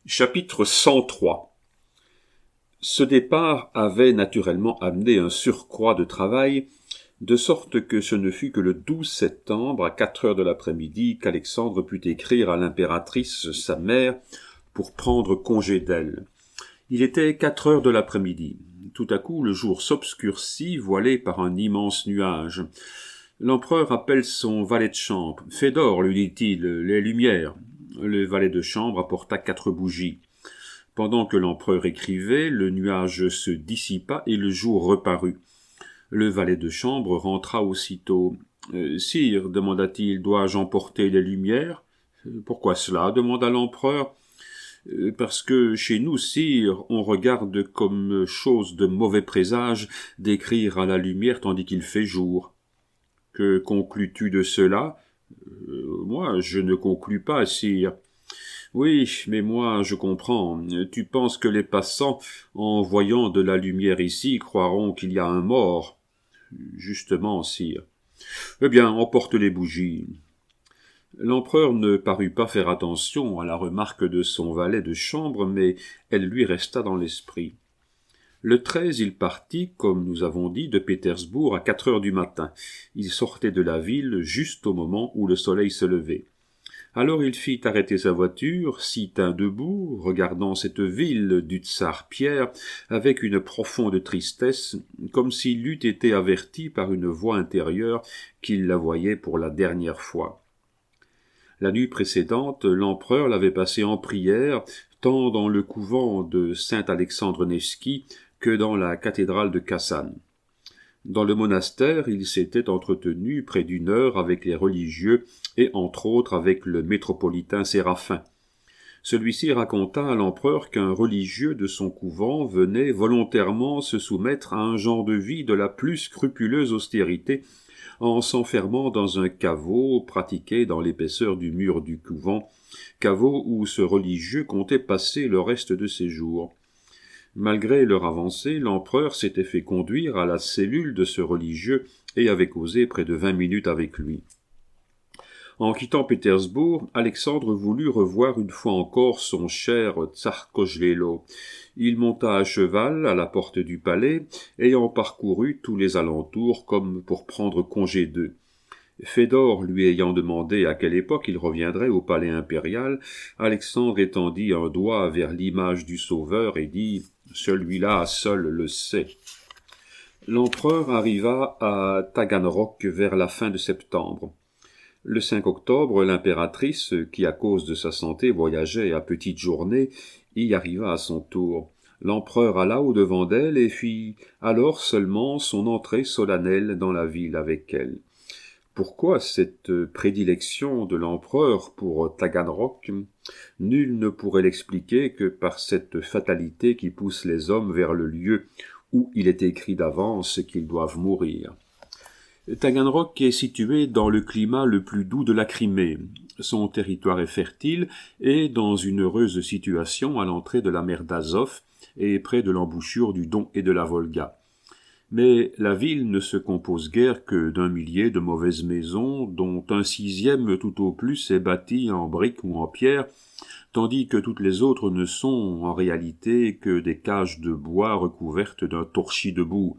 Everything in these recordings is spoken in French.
Chapitre 103. Ce départ avait naturellement amené un surcroît de travail, de sorte que ce ne fut que le 12 septembre, à 4 heures de l'après-midi, qu'Alexandre put écrire à l'impératrice, sa mère, pour prendre congé d'elle. Il était 4 heures de l'après-midi. Tout à coup, le jour s'obscurcit, voilé par un immense nuage. L'empereur appelle son valet de chambre. « Fédor, lui dit-il, les lumières. » Le valet de chambre apporta 4 bougies. Pendant que l'empereur écrivait, le nuage se dissipa et le jour reparut. Le valet de chambre rentra aussitôt. « Sire, demanda-t-il, dois-je emporter les lumières ?»« Pourquoi cela ?» demanda l'empereur. « Parce que chez nous, sire, on regarde comme chose de mauvais présage d'écrire à la lumière tandis qu'il fait jour. »« Que conclus-tu de cela ?»« Moi, je ne conclus pas, sire. »« Oui, mais moi, je comprends. Tu penses que les passants, en voyant de la lumière ici, croiront qu'il y a un mort. »« Justement, sire. »« Eh bien, emporte les bougies. » L'empereur ne parut pas faire attention à la remarque de son valet de chambre, mais elle lui resta dans l'esprit. Le 13, il partit, comme nous avons dit, de Pétersbourg à 4 heures du matin. Il sortait de la ville juste au moment où le soleil se levait. Alors il fit arrêter sa voiture, s'y tint debout, regardant cette ville du tsar Pierre avec une profonde tristesse, comme s'il eût été averti par une voix intérieure qu'il la voyait pour la dernière fois. La nuit précédente, l'empereur l'avait passée en prière, tant dans le couvent de Saint-Alexandre Nevski que dans la cathédrale de Kassan. Dans le monastère, il s'était entretenu près d'1 heure avec les religieux et entre autres avec le métropolitain Séraphin. Celui-ci raconta à l'empereur qu'un religieux de son couvent venait volontairement se soumettre à un genre de vie de la plus scrupuleuse austérité en s'enfermant dans un caveau pratiqué dans l'épaisseur du mur du couvent, caveau où ce religieux comptait passer le reste de ses jours. Malgré leur avancée, l'empereur s'était fait conduire à la cellule de ce religieux et avait causé près de 20 minutes avec lui. En quittant Pétersbourg, Alexandre voulut revoir une fois encore son cher tsar Kojvelo. Il monta à cheval à la porte du palais, ayant parcouru tous les alentours comme pour prendre congé d'eux. Fédor lui ayant demandé à quelle époque il reviendrait au palais impérial, Alexandre étendit un doigt vers l'image du Sauveur et dit « Celui-là seul le sait ». L'empereur arriva à Taganrog vers la fin de septembre. Le 5 octobre, l'impératrice, qui à cause de sa santé voyageait à petites journées, y arriva à son tour. L'empereur alla au-devant d'elle et fit alors seulement son entrée solennelle dans la ville avec elle. Pourquoi cette prédilection de l'empereur pour Taganrog ? Nul ne pourrait l'expliquer que par cette fatalité qui pousse les hommes vers le lieu où il est écrit d'avance qu'ils doivent mourir. Taganrog est situé dans le climat le plus doux de la Crimée. Son territoire est fertile et dans une heureuse situation à l'entrée de la mer d'Azov et près de l'embouchure du Don et de la Volga. Mais la ville ne se compose guère que d'1 millier de mauvaises maisons, dont 1/6 tout au plus est bâti en briques ou en pierre, tandis que toutes les autres ne sont en réalité que des cages de bois recouvertes d'un torchis de boue.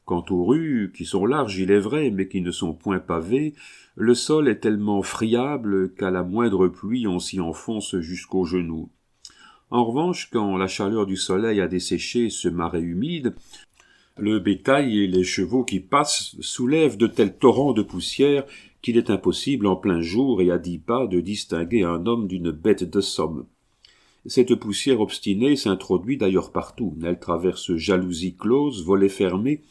Quant aux rues, qui sont larges, il est vrai, mais qui ne sont point pavées, le sol est tellement friable qu'à la moindre pluie on s'y enfonce jusqu'aux genoux. En revanche, quand la chaleur du soleil a desséché ce marais humide, le bétail et les chevaux qui passent soulèvent de tels torrents de poussière qu'il est impossible en plein jour et à 10 pas de distinguer un homme d'une bête de somme. Cette poussière obstinée s'introduit d'ailleurs partout. Elle traverse jalousies closes, volets fermés,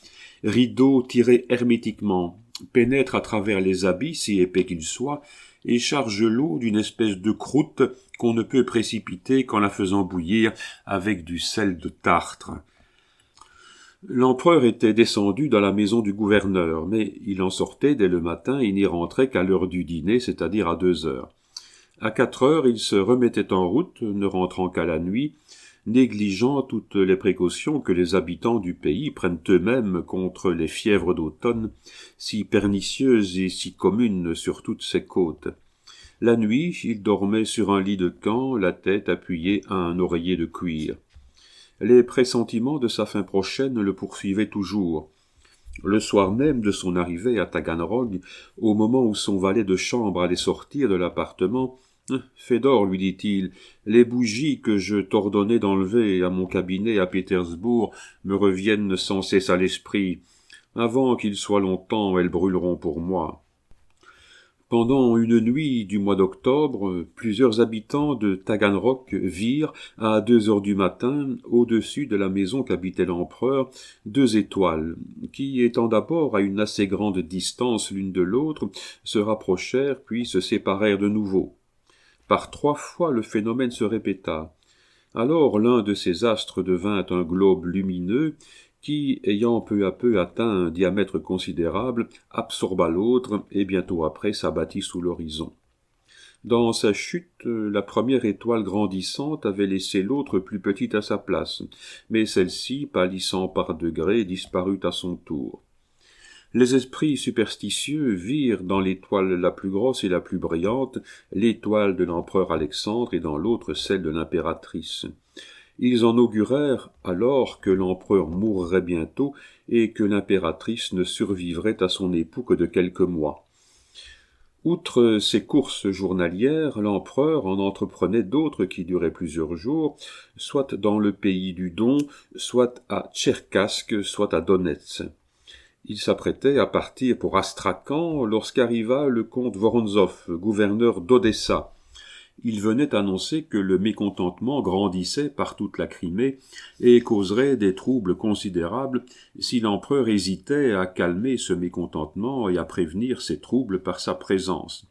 rideaux tirés hermétiquement, pénètre à travers les habits, si épais qu'ils soient, et charge l'eau d'une espèce de croûte qu'on ne peut précipiter qu'en la faisant bouillir avec du sel de tartre. L'empereur était descendu dans la maison du gouverneur, mais il en sortait dès le matin et n'y rentrait qu'à l'heure du dîner, c'est-à-dire à 2 heures. À 4 heures, il se remettait en route, ne rentrant qu'à la nuit, négligeant toutes les précautions que les habitants du pays prennent eux-mêmes contre les fièvres d'automne, si pernicieuses et si communes sur toutes ces côtes. La nuit, il dormait sur un lit de camp, la tête appuyée à un oreiller de cuir. Les pressentiments de sa fin prochaine le poursuivaient toujours. Le soir même de son arrivée à Taganrog, au moment où son valet de chambre allait sortir de l'appartement, « Fédor, lui dit-il, les bougies que je t'ordonnais d'enlever à mon cabinet à Pétersbourg me reviennent sans cesse à l'esprit. Avant qu'il soit longtemps, elles brûleront pour moi. » Pendant une nuit du mois d'octobre, plusieurs habitants de Taganrog virent, à 2 heures du matin, au-dessus de la maison qu'habitait l'empereur, 2 étoiles, qui, étant d'abord à une assez grande distance l'une de l'autre, se rapprochèrent puis se séparèrent de nouveau. Par 3 fois le phénomène se répéta. Alors l'un de ces astres devint un globe lumineux, qui, ayant peu à peu atteint un diamètre considérable, absorba l'autre, et bientôt après s'abattit sous l'horizon. Dans sa chute, la première étoile grandissante avait laissé l'autre plus petite à sa place, mais celle-ci, pâlissant par degrés, disparut à son tour. Les esprits superstitieux virent dans l'étoile la plus grosse et la plus brillante l'étoile de l'empereur Alexandre et dans l'autre celle de l'impératrice. Ils en augurèrent alors que l'empereur mourrait bientôt et que l'impératrice ne survivrait à son époux que de quelques mois. Outre ces courses journalières, l'empereur en entreprenait d'autres qui duraient plusieurs jours, soit dans le pays du Don, soit à Tcherkassk, soit à Donetsk. Il s'apprêtait à partir pour Astrakhan lorsqu'arriva le comte Voronzov, gouverneur d'Odessa. Il venait annoncer que le mécontentement grandissait par toute la Crimée et causerait des troubles considérables si l'empereur hésitait à calmer ce mécontentement et à prévenir ces troubles par sa présence.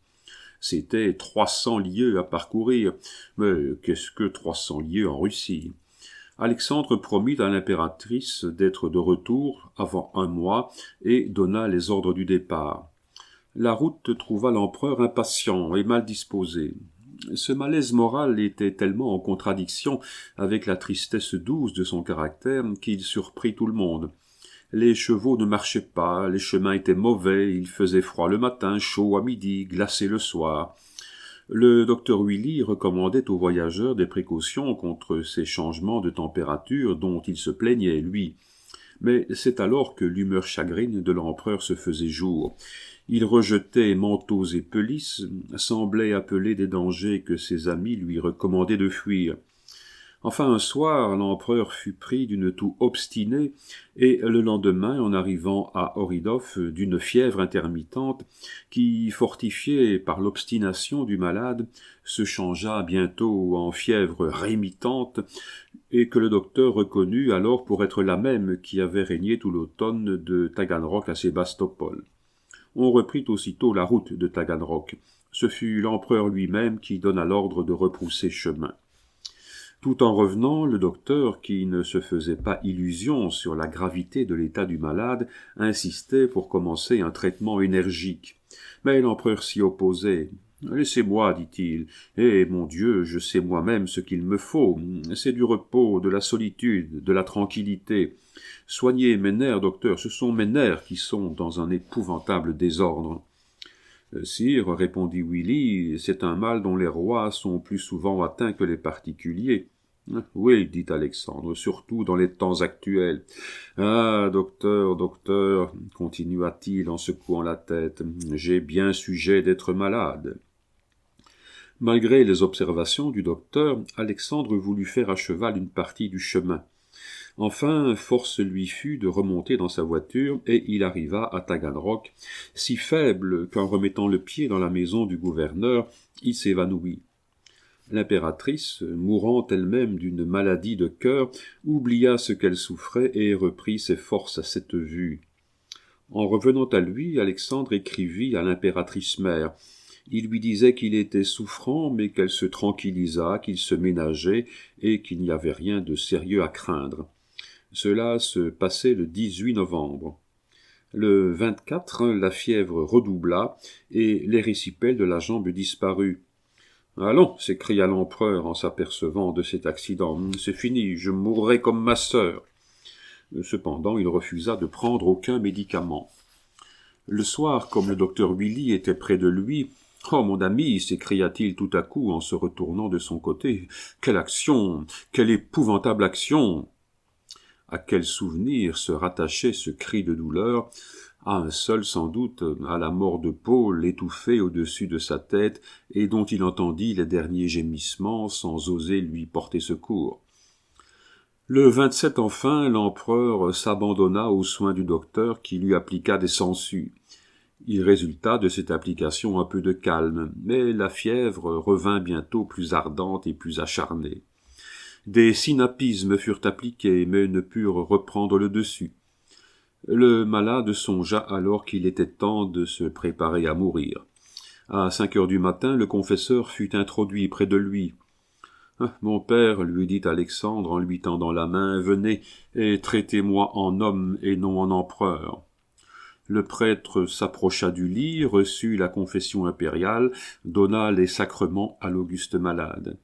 C'était 300 lieues à parcourir, mais qu'est-ce que 300 lieues en Russie ? Alexandre promit à l'impératrice d'être de retour avant 1 mois et donna les ordres du départ. La route trouva l'empereur impatient et mal disposé. Ce malaise moral était tellement en contradiction avec la tristesse douce de son caractère qu'il surprit tout le monde. Les chevaux ne marchaient pas, les chemins étaient mauvais, il faisait froid le matin, chaud à midi, glacé le soir. Le docteur Willy recommandait aux voyageurs des précautions contre ces changements de température dont il se plaignait, lui. Mais c'est alors que l'humeur chagrine de l'empereur se faisait jour. Il rejetait manteaux et pelisses, semblait appeler des dangers que ses amis lui recommandaient de fuir. Enfin, un soir, l'empereur fut pris d'une toux obstinée, et le lendemain, en arrivant à Oridov, d'une fièvre intermittente, qui, fortifiée par l'obstination du malade, se changea bientôt en fièvre rémitante, et que le docteur reconnut alors pour être la même qui avait régné tout l'automne de Taganrog à Sébastopol. On reprit aussitôt la route de Taganrog. Ce fut l'empereur lui-même qui donna l'ordre de retrousser chemin. Tout en revenant, le docteur, qui ne se faisait pas illusion sur la gravité de l'état du malade, insistait pour commencer un traitement énergique. Mais l'empereur s'y opposait. « Laissez-moi, dit-il, et mon Dieu, je sais moi-même ce qu'il me faut. C'est du repos, de la solitude, de la tranquillité. Soignez mes nerfs, docteur, ce sont mes nerfs qui sont dans un épouvantable désordre. » « Sire, répondit Willy, c'est un mal dont les rois sont plus souvent atteints que les particuliers. »« Oui, dit Alexandre, surtout dans les temps actuels. »« Ah, docteur, docteur, continua-t-il en secouant la tête, j'ai bien sujet d'être malade. » Malgré les observations du docteur, Alexandre voulut faire à cheval une partie du chemin. Enfin, force lui fut de remonter dans sa voiture, et il arriva à Taganrog, si faible qu'en remettant le pied dans la maison du gouverneur, il s'évanouit. L'impératrice, mourant elle-même d'une maladie de cœur, oublia ce qu'elle souffrait et reprit ses forces à cette vue. En revenant à lui, Alexandre écrivit à l'impératrice mère. Il lui disait qu'il était souffrant, mais qu'elle se tranquillisât, qu'il se ménageait, et qu'il n'y avait rien de sérieux à craindre. Cela se passait le 18 novembre. Le 24, la fièvre redoubla, et l'érysipèle de la jambe disparut. « Allons !» s'écria l'empereur en s'apercevant de cet accident. « C'est fini, je mourrai comme ma sœur. » Cependant, il refusa de prendre aucun médicament. Le soir, comme le docteur Willy était près de lui, « Oh, mon ami !» s'écria-t-il tout à coup en se retournant de son côté. « Quelle action! Quelle épouvantable action !» À quel souvenir se rattachait ce cri de douleur? À un seul sans doute, à la mort de Paul étouffée au-dessus de sa tête et dont il entendit les derniers gémissements sans oser lui porter secours. Le 27 enfin, l'empereur s'abandonna aux soins du docteur qui lui appliqua des sangsues. Il résulta de cette application un peu de calme, mais la fièvre revint bientôt plus ardente et plus acharnée. Des synapismes furent appliqués, mais ne purent reprendre le dessus. Le malade songea alors qu'il était temps de se préparer à mourir. À 5 heures du matin, le confesseur fut introduit près de lui. « Mon père, lui dit Alexandre en lui tendant la main, venez et traitez-moi en homme et non en empereur. » Le prêtre s'approcha du lit, reçut la confession impériale, donna les sacrements à l'auguste malade.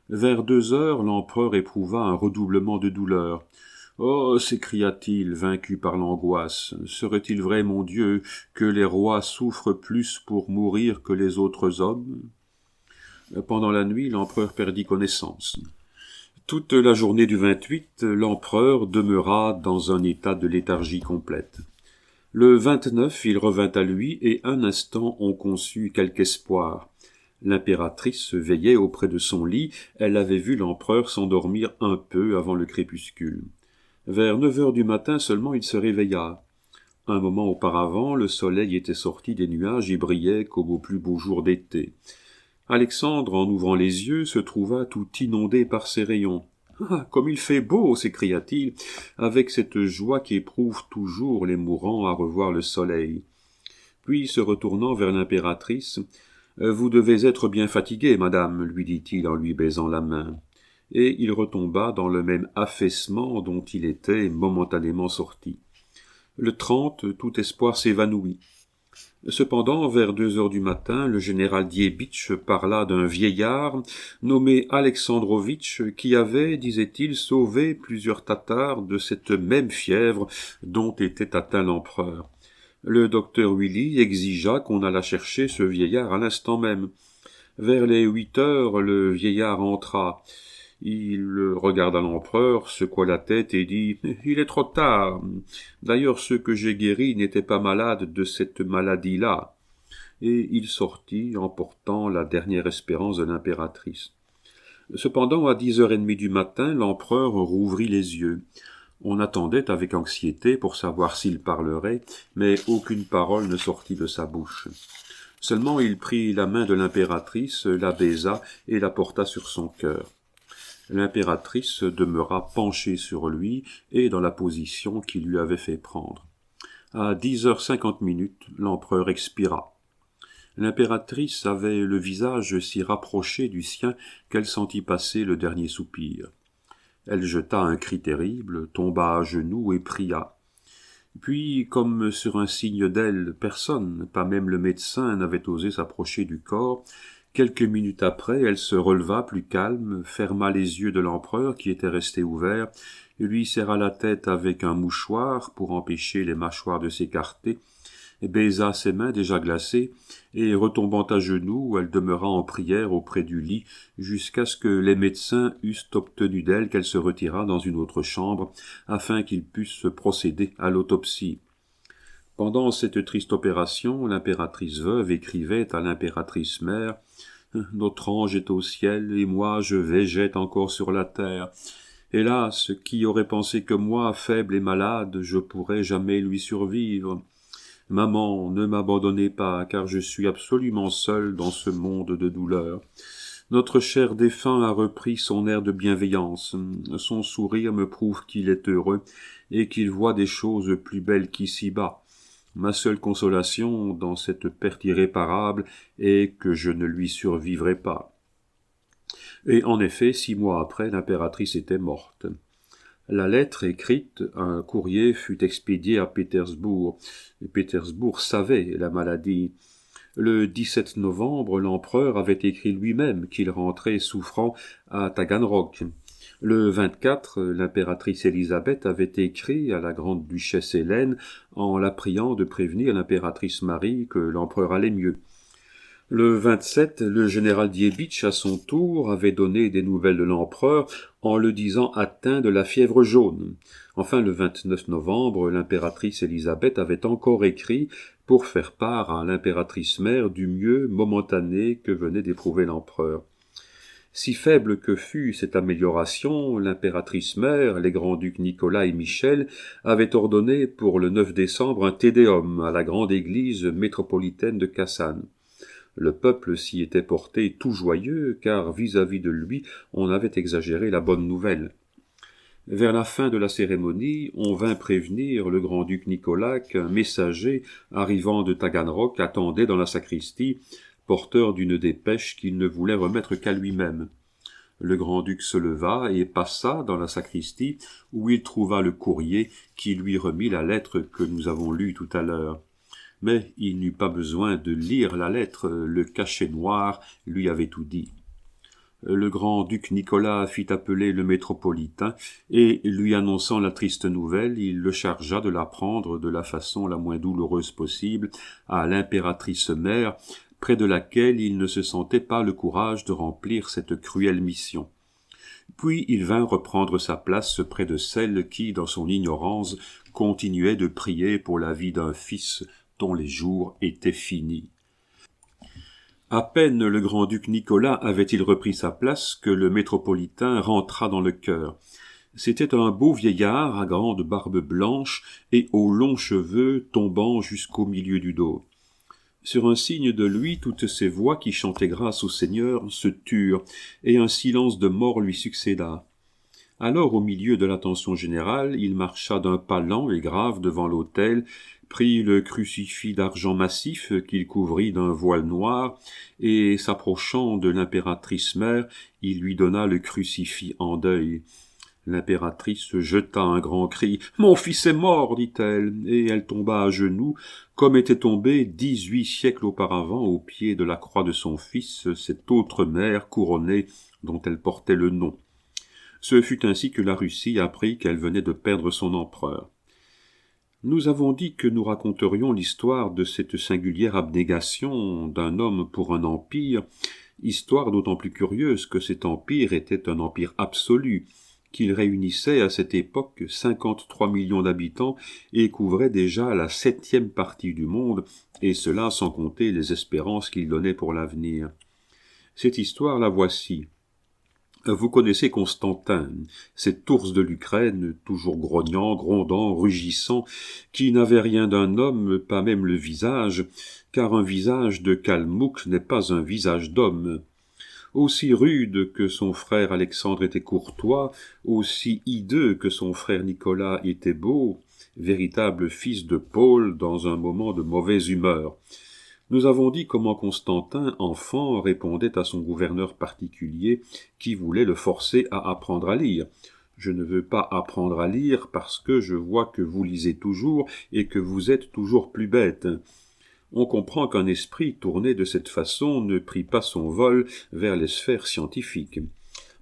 Vers 2 heures, l'empereur éprouva un redoublement de douleur. « Oh !» s'écria-t-il, vaincu par l'angoisse, « serait-il vrai, mon Dieu, que les rois souffrent plus pour mourir que les autres hommes ?» Pendant la nuit, l'empereur perdit connaissance. Toute la journée du 28, l'empereur demeura dans un état de léthargie complète. Le 29, il revint à lui, et un instant on conçut quelque espoir. L'impératrice veillait auprès de son lit, elle avait vu l'empereur s'endormir un peu avant le crépuscule. Vers 9 heures du matin seulement il se réveilla. Un moment auparavant, le soleil était sorti des nuages et brillait comme au plus beau jour d'été. Alexandre, en ouvrant les yeux, se trouva tout inondé par ses rayons. « Ah, comme il fait beau !» s'écria-t-il, avec cette joie qu'éprouvent toujours les mourants à revoir le soleil. Puis, se retournant vers l'impératrice, « Vous devez être bien fatiguée, madame, lui dit-il en lui baisant la main. » Et il retomba dans le même affaissement dont il était momentanément sorti. Le 30, tout espoir s'évanouit. Cependant, vers 2 heures du matin, le général Diebitch parla d'un vieillard nommé Alexandrovitch qui avait, disait-il, sauvé plusieurs Tatars de cette même fièvre dont était atteint l'empereur. Le docteur Willy exigea qu'on allât chercher ce vieillard à l'instant même. Vers les 8 heures, le vieillard entra. Il regarda l'empereur, secoua la tête et dit « Il est trop tard. D'ailleurs, ceux que j'ai guéris n'étaient pas malades de cette maladie-là. » Et il sortit, emportant la dernière espérance de l'impératrice. Cependant, à 10h30 du matin, l'empereur rouvrit les yeux. On attendait avec anxiété pour savoir s'il parlerait, mais aucune parole ne sortit de sa bouche. Seulement il prit la main de l'impératrice, la baisa et la porta sur son cœur. L'impératrice demeura penchée sur lui et dans la position qu'il lui avait fait prendre. À 10h50, l'empereur expira. L'impératrice avait le visage si rapproché du sien qu'elle sentit passer le dernier soupir. Elle jeta un cri terrible, tomba à genoux et pria. Puis, comme sur un signe d'elle, personne, pas même le médecin, n'avait osé s'approcher du corps. Quelques minutes après, elle se releva plus calme, ferma les yeux de l'empereur qui étaient restés ouverts, lui serra la tête avec un mouchoir pour empêcher les mâchoires de s'écarter, baisa ses mains déjà glacées, et retombant à genoux, elle demeura en prière auprès du lit jusqu'à ce que les médecins eussent obtenu d'elle qu'elle se retirât dans une autre chambre afin qu'ils pussent procéder à l'autopsie. Pendant cette triste opération, l'impératrice veuve écrivait à l'impératrice mère « Notre ange est au ciel, et moi je végète encore sur la terre. Hélas, qui aurait pensé que moi, faible et malade, je pourrais jamais lui survivre ? Maman, ne m'abandonnez pas, car je suis absolument seul dans ce monde de douleur. » Notre cher défunt a repris son air de bienveillance. Son sourire me prouve qu'il est heureux et qu'il voit des choses plus belles qu'ici-bas. Ma seule consolation dans cette perte irréparable est que je ne lui survivrai pas. Et en effet, 6 mois après, l'impératrice était morte. La lettre écrite, un courrier fut expédié à Pétersbourg. Et Pétersbourg savait la maladie. Le 17 novembre, l'empereur avait écrit lui-même qu'il rentrait souffrant à Taganrog. Le 24, l'impératrice Élisabeth avait écrit à la grande-duchesse Hélène en la priant de prévenir l'impératrice Marie que l'empereur allait mieux. Le 27, le général Diebitch, à son tour, avait donné des nouvelles de l'empereur en le disant atteint de la fièvre jaune. Enfin, le 29 novembre, l'impératrice Élisabeth avait encore écrit pour faire part à l'impératrice mère du mieux momentané que venait d'éprouver l'empereur. Si faible que fût cette amélioration, l'impératrice mère, les grands-ducs Nicolas et Michel, avaient ordonné pour le 9 décembre un Tédéum à la grande église métropolitaine de Kassan. Le peuple s'y était porté tout joyeux, car vis-à-vis de lui, on avait exagéré la bonne nouvelle. Vers la fin de la cérémonie, on vint prévenir le grand-duc Nicolas qu'un messager arrivant de Taganrog attendait dans la sacristie, porteur d'une dépêche qu'il ne voulait remettre qu'à lui-même. Le grand-duc se leva et passa dans la sacristie, où il trouva le courrier qui lui remit la lettre que nous avons lue tout à l'heure. Mais il n'eut pas besoin de lire la lettre, le cachet noir lui avait tout dit. Le grand-duc Nicolas fit appeler le métropolitain, et, lui annonçant la triste nouvelle, il le chargea de l'apprendre de la façon la moins douloureuse possible à l'impératrice mère, près de laquelle il ne se sentait pas le courage de remplir cette cruelle mission. Puis il vint reprendre sa place près de celle qui, dans son ignorance, continuait de prier pour la vie d'un fils dont les jours étaient finis. À peine le grand-duc Nicolas avait-il repris sa place que le métropolitain rentra dans le chœur. C'était un beau vieillard à grande barbe blanche et aux longs cheveux tombant jusqu'au milieu du dos. Sur un signe de lui, toutes ces voix qui chantaient grâce au Seigneur se turent, et un silence de mort lui succéda. Alors, au milieu de l'attention générale, il marcha d'un pas lent et grave devant l'autel, prit le crucifix d'argent massif qu'il couvrit d'un voile noir, et, s'approchant de l'impératrice mère, il lui donna le crucifix en deuil. L'impératrice jeta un grand cri. « Mon fils est mort » dit-elle, et elle tomba à genoux, comme était tombée 18 siècles auparavant au pied de la croix de son fils, cette autre mère couronnée dont elle portait le nom. Ce fut ainsi que la Russie apprit qu'elle venait de perdre son empereur. Nous avons dit que nous raconterions l'histoire de cette singulière abnégation d'un homme pour un empire, histoire d'autant plus curieuse que cet empire était un empire absolu, qu'il réunissait à cette époque 53 millions d'habitants et couvrait déjà la 7e partie du monde, et cela sans compter les espérances qu'il donnait pour l'avenir. Cette histoire, la voici. Vous connaissez Constantin, cet ours de l'Ukraine, toujours grognant, grondant, rugissant, qui n'avait rien d'un homme, pas même le visage, car un visage de Kalmouk n'est pas un visage d'homme. Aussi rude que son frère Alexandre était courtois, aussi hideux que son frère Nicolas était beau, véritable fils de Paul dans un moment de mauvaise humeur. Nous avons dit comment Constantin, enfant, répondait à son gouverneur particulier qui voulait le forcer à apprendre à lire. « Je ne veux pas apprendre à lire parce que je vois que vous lisez toujours et que vous êtes toujours plus bête. » On comprend qu'un esprit tourné de cette façon ne prit pas son vol vers les sphères scientifiques.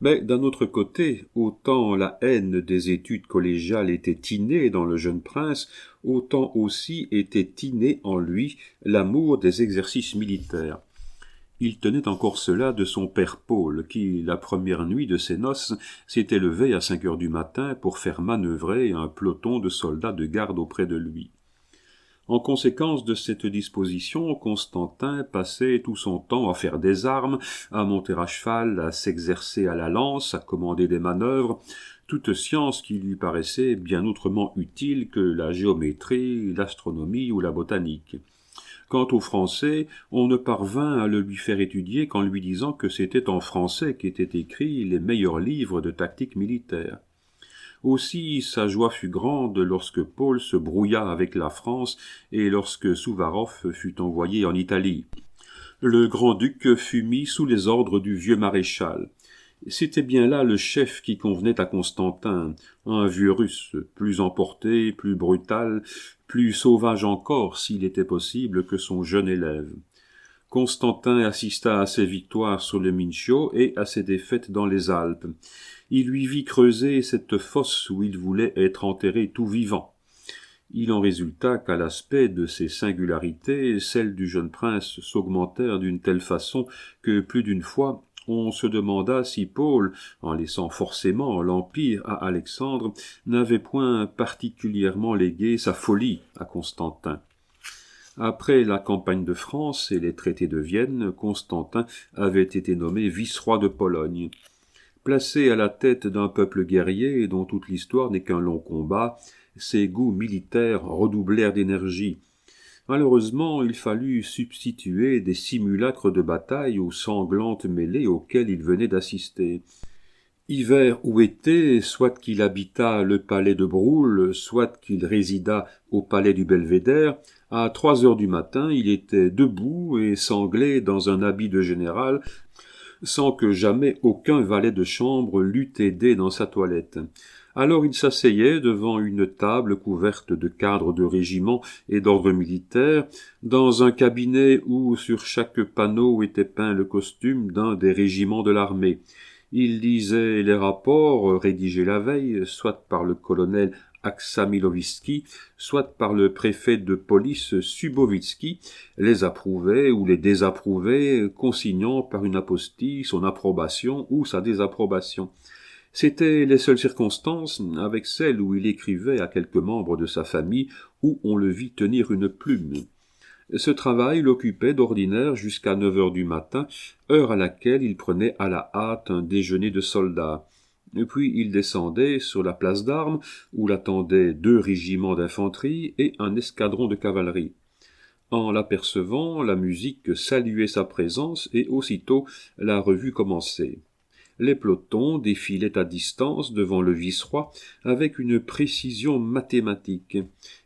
Mais d'un autre côté, autant la haine des études collégiales était innée dans le jeune prince, autant aussi était inné en lui l'amour des exercices militaires. Il tenait encore cela de son père Paul, qui, la première nuit de ses noces, s'était levé à 5 heures du matin pour faire manœuvrer un peloton de soldats de garde auprès de lui. En conséquence de cette disposition, Constantin passait tout son temps à faire des armes, à monter à cheval, à s'exercer à la lance, à commander des manœuvres, toute science qui lui paraissait bien autrement utile que la géométrie, l'astronomie ou la botanique. Quant au français, on ne parvint à le lui faire étudier qu'en lui disant que c'était en français qu'étaient écrits les meilleurs livres de tactique militaire. Aussi sa joie fut grande lorsque Paul se brouilla avec la France et lorsque Souvarov fut envoyé en Italie. Le grand-duc fut mis sous les ordres du vieux maréchal. C'était bien là le chef qui convenait à Constantin, un vieux russe, plus emporté, plus brutal, plus sauvage encore, s'il était possible, que son jeune élève. Constantin assista à ses victoires sur le Mincio et à ses défaites dans les Alpes. Il lui vit creuser cette fosse où il voulait être enterré tout vivant. Il en résulta qu'à l'aspect de ces singularités, celles du jeune prince s'augmentèrent d'une telle façon que plus d'une fois on se demanda si Paul, en laissant forcément l'Empire à Alexandre, n'avait point particulièrement légué sa folie à Constantin. Après la campagne de France et les traités de Vienne, Constantin avait été nommé vice-roi de Pologne. Placé à la tête d'un peuple guerrier dont toute l'histoire n'est qu'un long combat, ses goûts militaires redoublèrent d'énergie. Malheureusement, il fallut substituer des simulacres de bataille aux sanglantes mêlées auxquelles il venait d'assister. Hiver ou été, soit qu'il habitât le palais de Broulle, soit qu'il résidât au palais du Belvédère, à 3 heures du matin, il était debout et sanglé dans un habit de général, sans que jamais aucun valet de chambre l'eût aidé dans sa toilette. Alors il s'asseyait devant une table couverte de cadres de régiment et d'ordre militaire, dans un cabinet où sur chaque panneau était peint le costume d'un des régiments de l'armée. Il lisait les rapports rédigés la veille, soit par le colonel Aksamilovski, soit par le préfet de police Subovitski, les approuvait ou les désapprouvait, consignant par une apostille son approbation ou sa désapprobation. C'étaient les seules circonstances, avec celles où il écrivait à quelques membres de sa famille, où on le vit tenir une plume. Ce travail l'occupait d'ordinaire jusqu'à 9 heures du matin, heure à laquelle il prenait à la hâte un déjeuner de soldats. Puis il descendait sur la place d'armes, où l'attendaient 2 régiments d'infanterie et un escadron de cavalerie. En l'apercevant, la musique saluait sa présence et aussitôt la revue commençait. Les pelotons défilaient à distance devant le vice-roi avec une précision mathématique.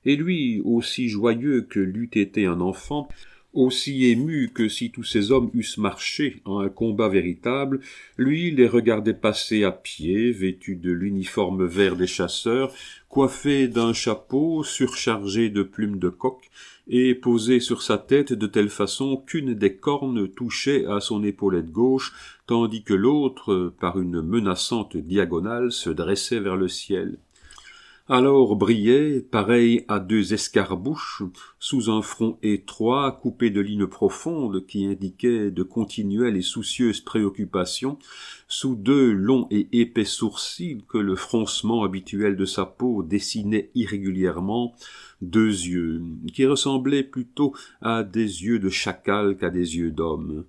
Et lui, aussi joyeux que l'eût été un enfant, aussi ému que si tous ces hommes eussent marché en un combat véritable, lui les regardait passer à pied, vêtus de l'uniforme vert des chasseurs, coiffés d'un chapeau surchargé de plumes de coq, et posé sur sa tête de telle façon qu'une des cornes touchait à son épaulette gauche, tandis que l'autre, par une menaçante diagonale, se dressait vers le ciel. Alors brillait, pareil à 2 escarbouches, sous un front étroit coupé de lignes profondes qui indiquaient de continuelles et soucieuses préoccupations, sous 2 longs et épais sourcils que le froncement habituel de sa peau dessinait irrégulièrement, 2 yeux, qui ressemblaient plutôt à des yeux de chacal qu'à des yeux d'homme.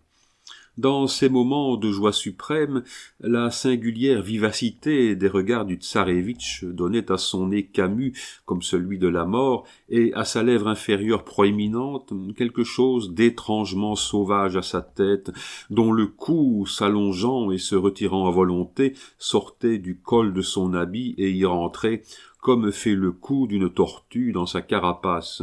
Dans ces moments de joie suprême, la singulière vivacité des regards du tsarévitch donnait à son nez camus comme celui de la mort et à sa lèvre inférieure proéminente quelque chose d'étrangement sauvage à sa tête, dont le cou, s'allongeant et se retirant à volonté, sortait du col de son habit et y rentrait, comme fait le cou d'une tortue dans sa carapace.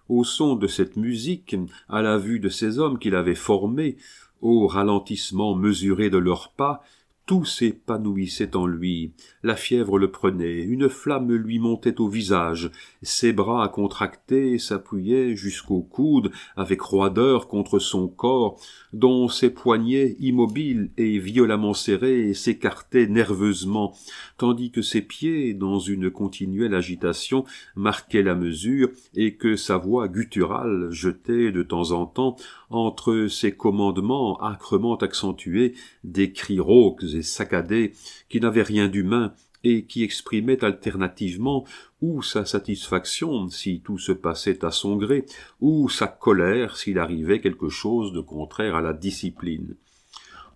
Au son de cette musique, à la vue de ces hommes qu'il avait formés, au ralentissement mesuré de leurs pas, tout s'épanouissait en lui, la fièvre le prenait, une flamme lui montait au visage, ses bras contractés s'appuyaient jusqu'au coude avec roideur contre son corps, dont ses poignets immobiles et violemment serrés s'écartaient nerveusement, tandis que ses pieds, dans une continuelle agitation, marquaient la mesure, et que sa voix gutturale jetait de temps en temps, entre ses commandements âcrement accentués, des cris rauques et saccadés qui n'avaient rien d'humain et qui exprimaient alternativement ou sa satisfaction si tout se passait à son gré, ou sa colère s'il arrivait quelque chose de contraire à la discipline.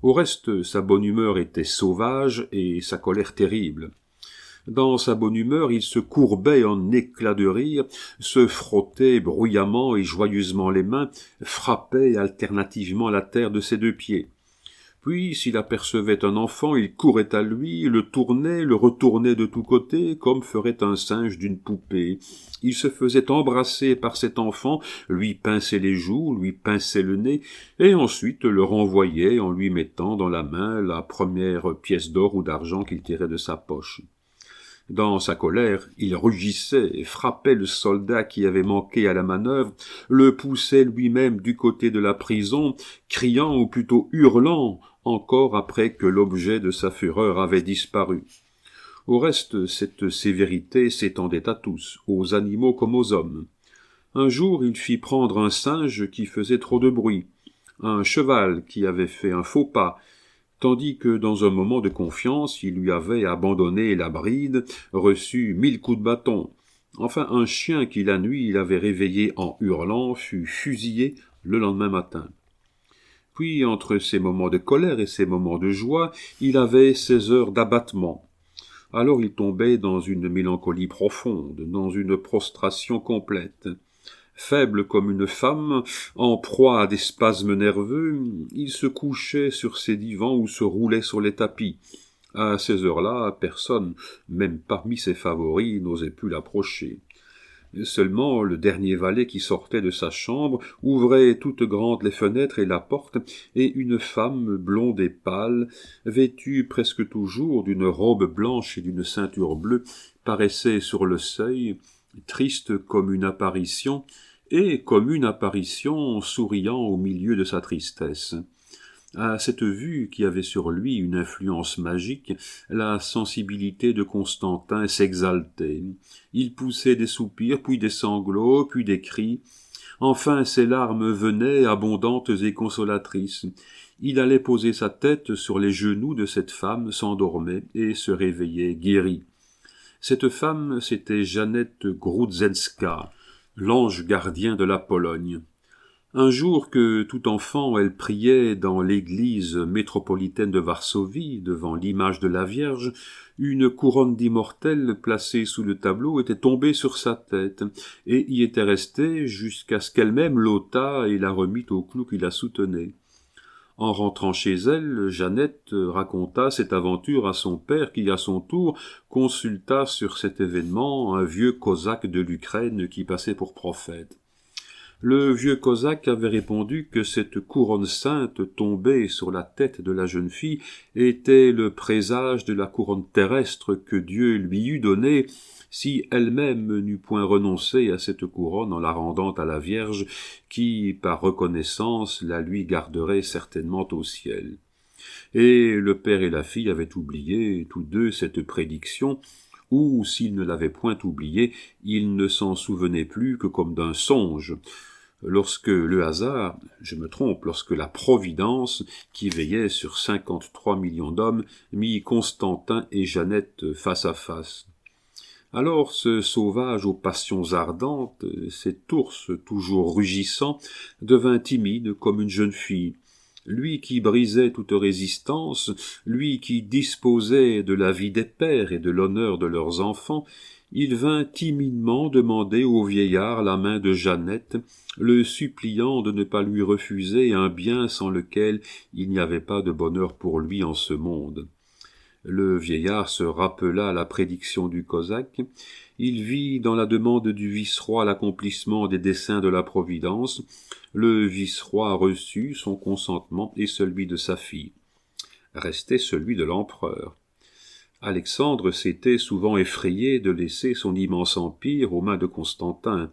Au reste, sa bonne humeur était sauvage et sa colère terrible. Dans sa bonne humeur, il se courbait en éclats de rire, se frottait bruyamment et joyeusement les mains, frappait alternativement la terre de ses 2 pieds. Puis, s'il apercevait un enfant, il courait à lui, le tournait, le retournait de tous côtés, comme ferait un singe d'une poupée. Il se faisait embrasser par cet enfant, lui pinçait les joues, lui pinçait le nez, et ensuite le renvoyait en lui mettant dans la main la première pièce d'or ou d'argent qu'il tirait de sa poche. Dans sa colère, il rugissait et frappait le soldat qui avait manqué à la manœuvre, le poussait lui-même du côté de la prison, criant ou plutôt hurlant, encore après que l'objet de sa fureur avait disparu. Au reste, cette sévérité s'étendait à tous, aux animaux comme aux hommes. Un jour, il fit prendre un singe qui faisait trop de bruit, un cheval qui avait fait un faux pas, tandis que dans un moment de confiance, il lui avait abandonné la bride, reçu 1000 coups de bâton. Enfin, un chien qui la nuit il avait réveillé en hurlant fut fusillé le lendemain matin. Puis, entre ces moments de colère et ces moments de joie, il avait ses heures d'abattement. Alors il tombait dans une mélancolie profonde, dans une prostration complète. Faible comme une femme, en proie à des spasmes nerveux, il se couchait sur ses divans ou se roulait sur les tapis. À ces heures-là, personne, même parmi ses favoris, n'osait plus l'approcher. Seulement le dernier valet qui sortait de sa chambre ouvrait toutes grandes les fenêtres et la porte, et une femme blonde et pâle, vêtue presque toujours d'une robe blanche et d'une ceinture bleue, paraissait sur le seuil, triste comme une apparition, et comme une apparition souriant au milieu de sa tristesse. À cette vue qui avait sur lui une influence magique, la sensibilité de Constantin s'exaltait. Il poussait des soupirs, puis des sanglots, puis des cris. Enfin ses larmes venaient, abondantes et consolatrices. Il allait poser sa tête sur les genoux de cette femme, s'endormait et se réveillait guéri. Cette femme, c'était Jeannette Grudzenska, l'ange gardien de la Pologne. Un jour que, tout enfant, elle priait dans l'église métropolitaine de Varsovie, devant l'image de la Vierge, une couronne d'immortelle placée sous le tableau était tombée sur sa tête, et y était restée jusqu'à ce qu'elle-même l'ôtât et la remit au clou qui la soutenait. En rentrant chez elle, Jeannette raconta cette aventure à son père qui, à son tour, consulta sur cet événement un vieux cosaque de l'Ukraine qui passait pour prophète. Le vieux cosaque avait répondu que cette couronne sainte tombée sur la tête de la jeune fille était le présage de la couronne terrestre que Dieu lui eût donnée si elle-même n'eût point renoncé à cette couronne en la rendant à la Vierge qui, par reconnaissance, la lui garderait certainement au ciel. Et le père et la fille avaient oublié, tous deux, cette prédiction, ou, s'ils ne l'avaient point oubliée, ils ne s'en souvenaient plus que comme d'un songe, lorsque le hasard, lorsque la Providence, qui veillait sur 53 millions d'hommes, mit Constantin et Jeannette face à face. Alors ce sauvage aux passions ardentes, cet ours toujours rugissant, devint timide comme une jeune fille. Lui qui brisait toute résistance, lui qui disposait de la vie des pères et de l'honneur de leurs enfants, il vint timidement demander au vieillard la main de Jeannette, le suppliant de ne pas lui refuser un bien sans lequel il n'y avait pas de bonheur pour lui en ce monde. Le vieillard se rappela la prédiction du cosaque. Il vit dans la demande du vice-roi l'accomplissement des desseins de la Providence. Le vice-roi reçut son consentement et celui de sa fille. Restait celui de l'empereur. Alexandre s'était souvent effrayé de laisser son immense empire aux mains de Constantin.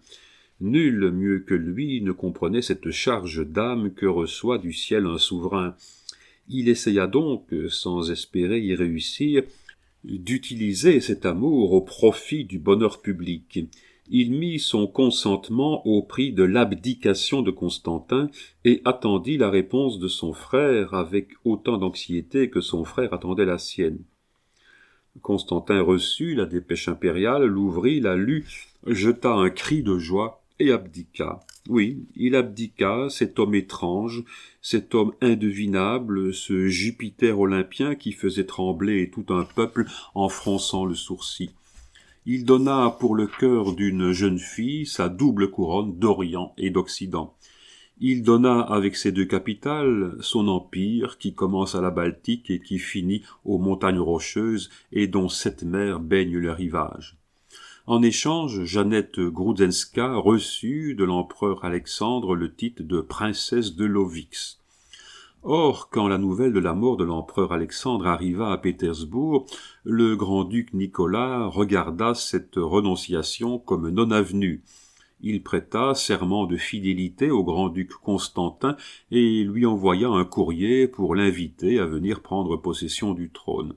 Nul mieux que lui ne comprenait cette charge d'âme que reçoit du ciel un souverain. Il essaya donc, sans espérer y réussir, d'utiliser cet amour au profit du bonheur public. Il mit son consentement au prix de l'abdication de Constantin et attendit la réponse de son frère avec autant d'anxiété que son frère attendait la sienne. Constantin reçut la dépêche impériale, l'ouvrit, la lut, jeta un cri de joie et abdiqua. Oui, il abdiqua, cet homme étrange, cet homme indevinable, ce Jupiter olympien qui faisait trembler tout un peuple en fronçant le sourcil. Il donna pour le cœur d'une jeune fille sa double couronne d'Orient et d'Occident. Il donna avec ces deux capitales son empire qui commence à la Baltique et qui finit aux montagnes rocheuses et dont 7 mers baignent le rivage. En échange, Jeannette Grudzenska reçut de l'empereur Alexandre le titre de princesse de Lovix. Or, quand la nouvelle de la mort de l'empereur Alexandre arriva à Pétersbourg, le grand-duc Nicolas regarda cette renonciation comme non avenue. Il prêta serment de fidélité au grand-duc Constantin et lui envoya un courrier pour l'inviter à venir prendre possession du trône.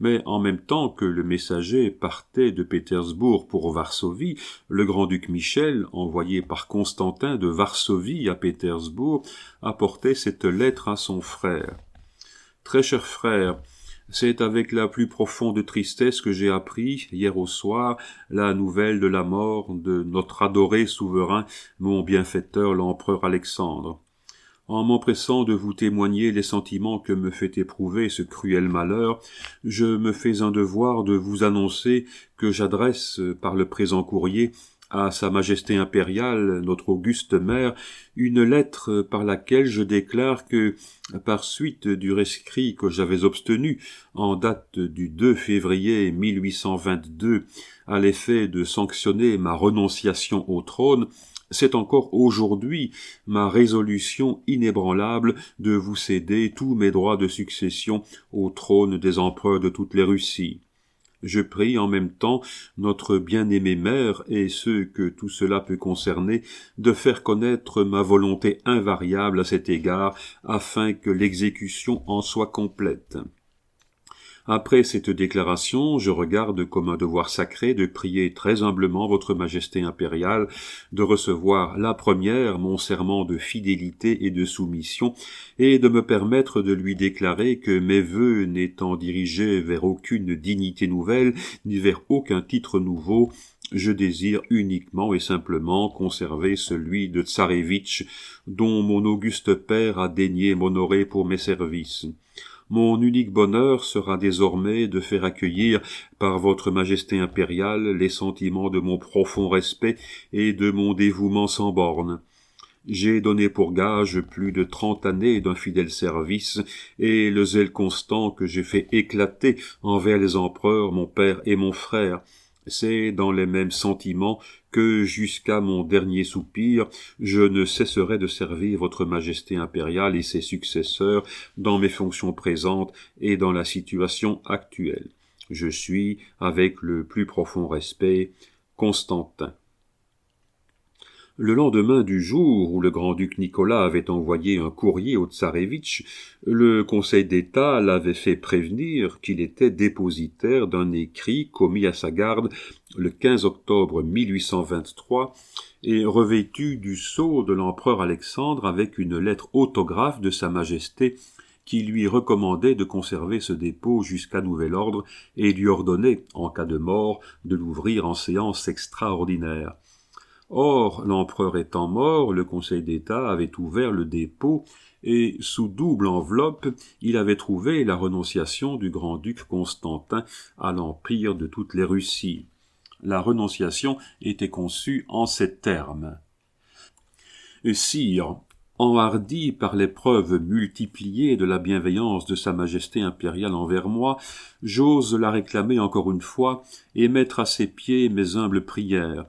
Mais en même temps que le messager partait de Pétersbourg pour Varsovie, le grand-duc Michel, envoyé par Constantin de Varsovie à Pétersbourg, apportait cette lettre à son frère. « Très cher frère, c'est avec la plus profonde tristesse que j'ai appris, hier au soir, la nouvelle de la mort de notre adoré souverain, mon bienfaiteur l'empereur Alexandre. En m'empressant de vous témoigner les sentiments que me fait éprouver ce cruel malheur, je me fais un devoir de vous annoncer que j'adresse par le présent courrier à Sa Majesté impériale, notre auguste mère, une lettre par laquelle je déclare que, par suite du rescrit que j'avais obtenu en date du 2 février 1822, à l'effet de sanctionner ma renonciation au trône, c'est encore aujourd'hui ma résolution inébranlable de vous céder tous mes droits de succession au trône des empereurs de toutes les Russies. Je prie en même temps notre bien-aimée mère et ceux que tout cela peut concerner de faire connaître ma volonté invariable à cet égard afin que l'exécution en soit complète. Après cette déclaration, je regarde comme un devoir sacré de prier très humblement votre Majesté impériale de recevoir la première mon serment de fidélité et de soumission et de me permettre de lui déclarer que mes vœux n'étant dirigés vers aucune dignité nouvelle ni vers aucun titre nouveau, je désire uniquement et simplement conserver celui de Tsarévitch dont mon auguste père a daigné m'honorer pour mes services. Mon unique bonheur sera désormais de faire accueillir par votre Majesté impériale les sentiments de mon profond respect et de mon dévouement sans bornes. J'ai donné pour gage plus de 30 années d'un fidèle service, et le zèle constant que j'ai fait éclater envers les empereurs, mon père et mon frère, c'est dans les mêmes sentiments que, jusqu'à mon dernier soupir, je ne cesserai de servir votre Majesté impériale et ses successeurs dans mes fonctions présentes et dans la situation actuelle. Je suis, avec le plus profond respect, Constantin. Le lendemain du jour où le grand-duc Nicolas avait envoyé un courrier au Tsarévitch, le Conseil d'État l'avait fait prévenir qu'il était dépositaire d'un écrit commis à sa garde le 15 octobre 1823 et revêtu du sceau de l'empereur Alexandre avec une lettre autographe de Sa Majesté qui lui recommandait de conserver ce dépôt jusqu'à nouvel ordre et lui ordonnait, en cas de mort, de l'ouvrir en séance extraordinaire. Or, l'empereur étant mort, le Conseil d'État avait ouvert le dépôt et, sous double enveloppe, il avait trouvé la renonciation du grand-duc Constantin à l'empire de toutes les Russies. La renonciation était conçue en ces termes. « Sire, enhardi par les preuves multipliées de la bienveillance de Sa Majesté impériale envers moi, j'ose la réclamer encore une fois et mettre à ses pieds mes humbles prières.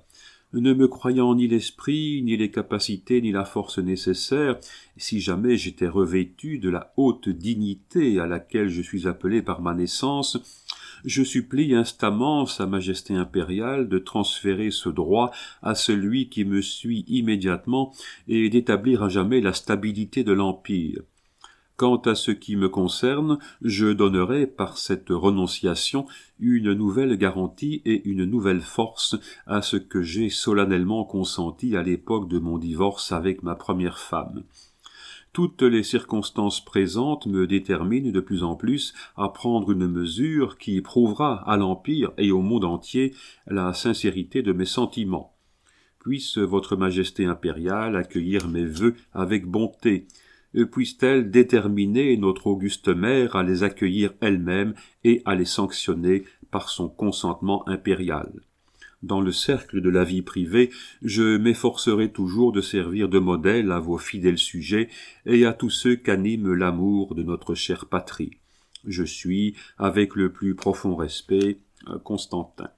Ne me croyant ni l'esprit, ni les capacités, ni la force nécessaires, si jamais j'étais revêtu de la haute dignité à laquelle je suis appelé par ma naissance, je supplie instamment Sa Majesté impériale de transférer ce droit à celui qui me suit immédiatement et d'établir à jamais la stabilité de l'Empire. Quant à ce qui me concerne, je donnerai par cette renonciation une nouvelle garantie et une nouvelle force à ce que j'ai solennellement consenti à l'époque de mon divorce avec ma première femme. Toutes les circonstances présentes me déterminent de plus en plus à prendre une mesure qui prouvera à l'Empire et au monde entier la sincérité de mes sentiments. Puisse votre Majesté impériale accueillir mes vœux avec bonté, puisse-t-elle déterminer notre auguste mère à les accueillir elle-même et à les sanctionner par son consentement impérial. Dans le cercle de la vie privée, je m'efforcerai toujours de servir de modèle à vos fidèles sujets et à tous ceux qu'anime l'amour de notre chère patrie. Je suis, avec le plus profond respect, Constantin.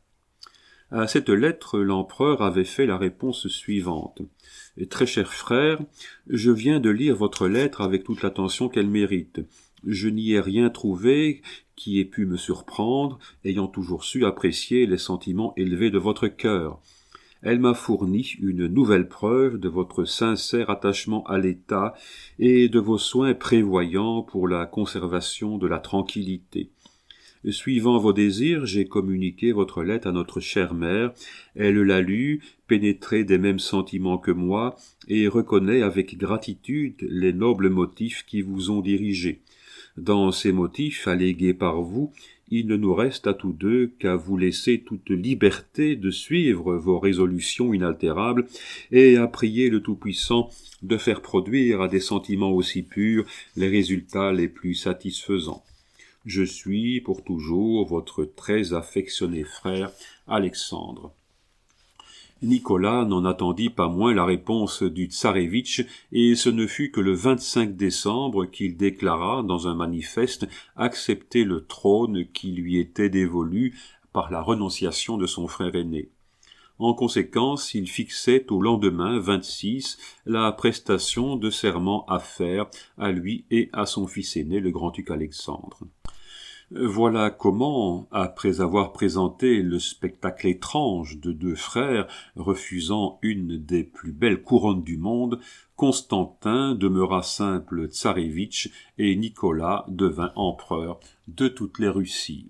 À cette lettre, l'empereur avait fait la réponse suivante. « Très cher frère, je viens de lire votre lettre avec toute l'attention qu'elle mérite. Je n'y ai rien trouvé qui ait pu me surprendre, ayant toujours su apprécier les sentiments élevés de votre cœur. Elle m'a fourni une nouvelle preuve de votre sincère attachement à l'État et de vos soins prévoyants pour la conservation de la tranquillité. Suivant vos désirs, j'ai communiqué votre lettre à notre chère mère. Elle l'a lue, pénétrée des mêmes sentiments que moi, et reconnaît avec gratitude les nobles motifs qui vous ont dirigé. Dans ces motifs, allégués par vous, il ne nous reste à tous deux qu'à vous laisser toute liberté de suivre vos résolutions inaltérables et à prier le Tout-Puissant de faire produire à des sentiments aussi purs les résultats les plus satisfaisants. Je suis pour toujours votre très affectionné frère Alexandre. Nicolas n'en attendit pas moins la réponse du tsarévitch, et ce ne fut que le 25 décembre qu'il déclara dans un manifeste accepter le trône qui lui était dévolu par la renonciation de son frère aîné. En conséquence, il fixait au lendemain 26 la prestation de serment à faire à lui et à son fils aîné, le grand-duc Alexandre. Voilà comment, après avoir présenté le spectacle étrange de deux frères refusant une des plus belles couronnes du monde, Constantin demeura simple tsarévitch et Nicolas devint empereur de toutes les Russies.